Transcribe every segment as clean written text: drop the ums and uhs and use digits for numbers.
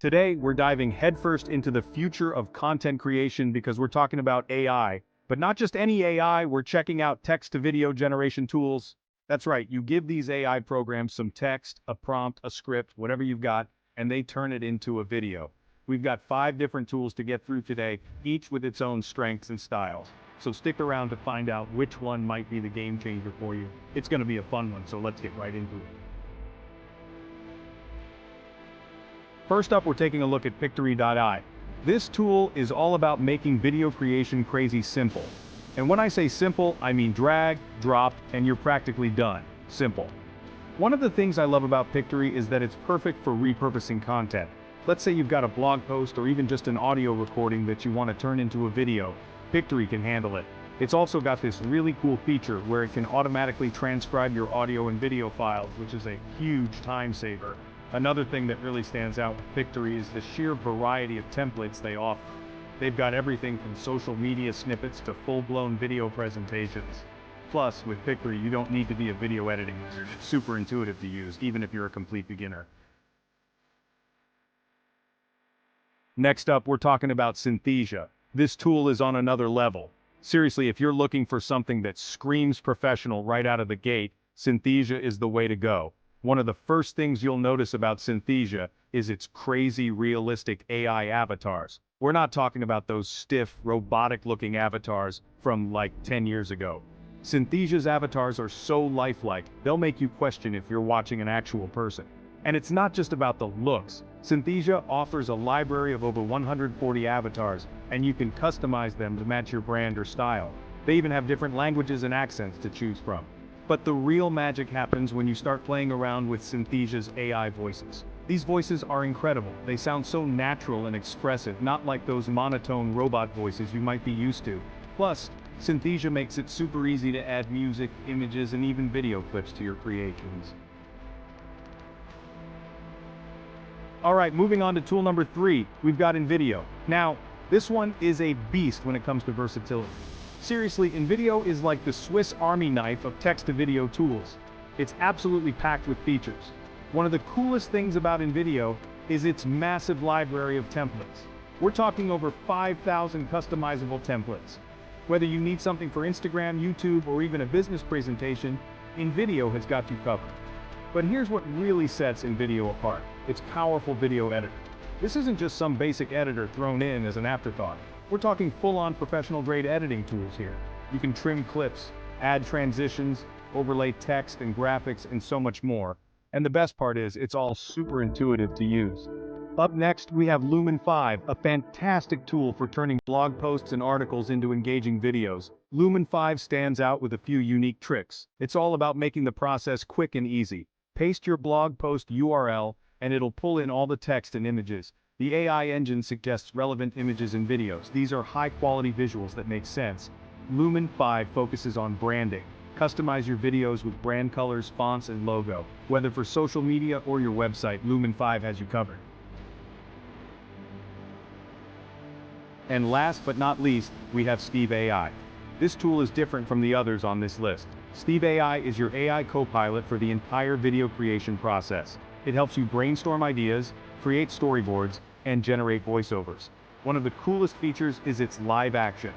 Today, we're diving headfirst into the future of content creation because we're talking about AI. But not just any AI, we're checking out text-to-video generation tools. That's right, you give these AI programs some text, a prompt, a script, whatever you've got, and they turn it into a video. We've got 5 different tools to get through today, each with its own strengths and styles. So stick around to find out which one might be the game changer for you. It's going to be a fun one, so let's get right into it. First up, we're taking a look at Pictory.ai. This tool is all about making video creation crazy simple. And when I say simple, I mean drag, drop, and you're practically done. Simple. One of the things I love about Pictory is that it's perfect for repurposing content. Let's say you've got a blog post or even just an audio recording that you want to turn into a video. Pictory can handle it. It's also got this really cool feature where it can automatically transcribe your audio and video files, which is a huge time saver. Another thing that really stands out with Pictory is the sheer variety of templates they offer. They've got everything from social media snippets to full-blown video presentations. Plus, with Pictory, you don't need to be a video editing wizard. It's super intuitive to use, even if you're a complete beginner. Next up, we're talking about Synthesia. This tool is on another level. Seriously, if you're looking for something that screams professional right out of the gate, Synthesia is the way to go. One of the first things you'll notice about Synthesia is its crazy realistic AI avatars. We're not talking about those stiff, robotic-looking avatars from like 10 years ago. Synthesia's avatars are so lifelike, they'll make you question if you're watching an actual person. And it's not just about the looks. Synthesia offers a library of over 140 avatars, and you can customize them to match your brand or style. They even have different languages and accents to choose from. But the real magic happens when you start playing around with Synthesia's AI voices. These voices are incredible. They sound so natural and expressive, not like those monotone robot voices you might be used to. Plus, Synthesia makes it super easy to add music, images, and even video clips to your creations. Alright, moving on to tool number 3, we've got InVideo. Now, this one is a beast when it comes to versatility. Seriously, InVideo is like the Swiss Army knife of text-to-video tools. It's absolutely packed with features. One of the coolest things about InVideo is its massive library of templates. We're talking over 5,000 customizable templates. Whether you need something for Instagram, YouTube, or even a business presentation, InVideo has got you covered. But here's what really sets InVideo apart. Its powerful video editor. This isn't just some basic editor thrown in as an afterthought. We're talking full-on professional-grade editing tools here. You can trim clips, add transitions, overlay text and graphics, and so much more. And the best part is, it's all super intuitive to use. Up next, we have Lumen 5, a fantastic tool for turning blog posts and articles into engaging videos. Lumen 5 stands out with a few unique tricks. It's all about making the process quick and easy. Paste your blog post URL, and it'll pull in all the text and images. The AI engine suggests relevant images and videos. These are high-quality visuals that make sense. Lumen 5 focuses on branding. Customize your videos with brand colors, fonts, and logo. Whether for social media or your website, Lumen 5 has you covered. And last but not least, we have Steve AI. This tool is different from the others on this list. Steve AI is your AI co-pilot for the entire video creation process. It helps you brainstorm ideas, create storyboards, and generate voiceovers. One of the coolest features is its live action.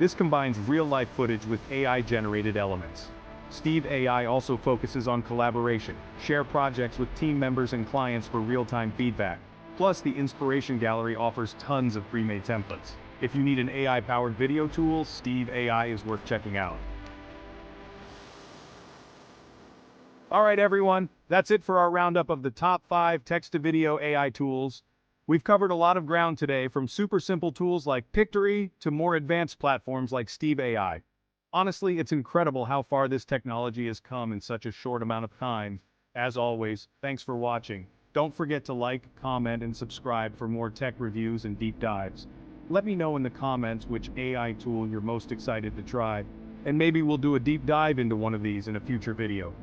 This combines real-life footage with AI-generated elements. Steve AI also focuses on collaboration. Share projects with team members and clients for real-time feedback. Plus, the Inspiration Gallery offers tons of pre-made templates. If you need an AI-powered video tool, Steve AI is worth checking out. Alright everyone, that's it for our roundup of the top 5 text-to-video AI tools. We've covered a lot of ground today, from super simple tools like Pictory to more advanced platforms like Steve AI. Honestly, it's incredible how far this technology has come in such a short amount of time. As always, thanks for watching. Don't forget to like, comment, and subscribe for more tech reviews and deep dives. Let me know in the comments which AI tool you're most excited to try, and maybe we'll do a deep dive into one of these in a future video.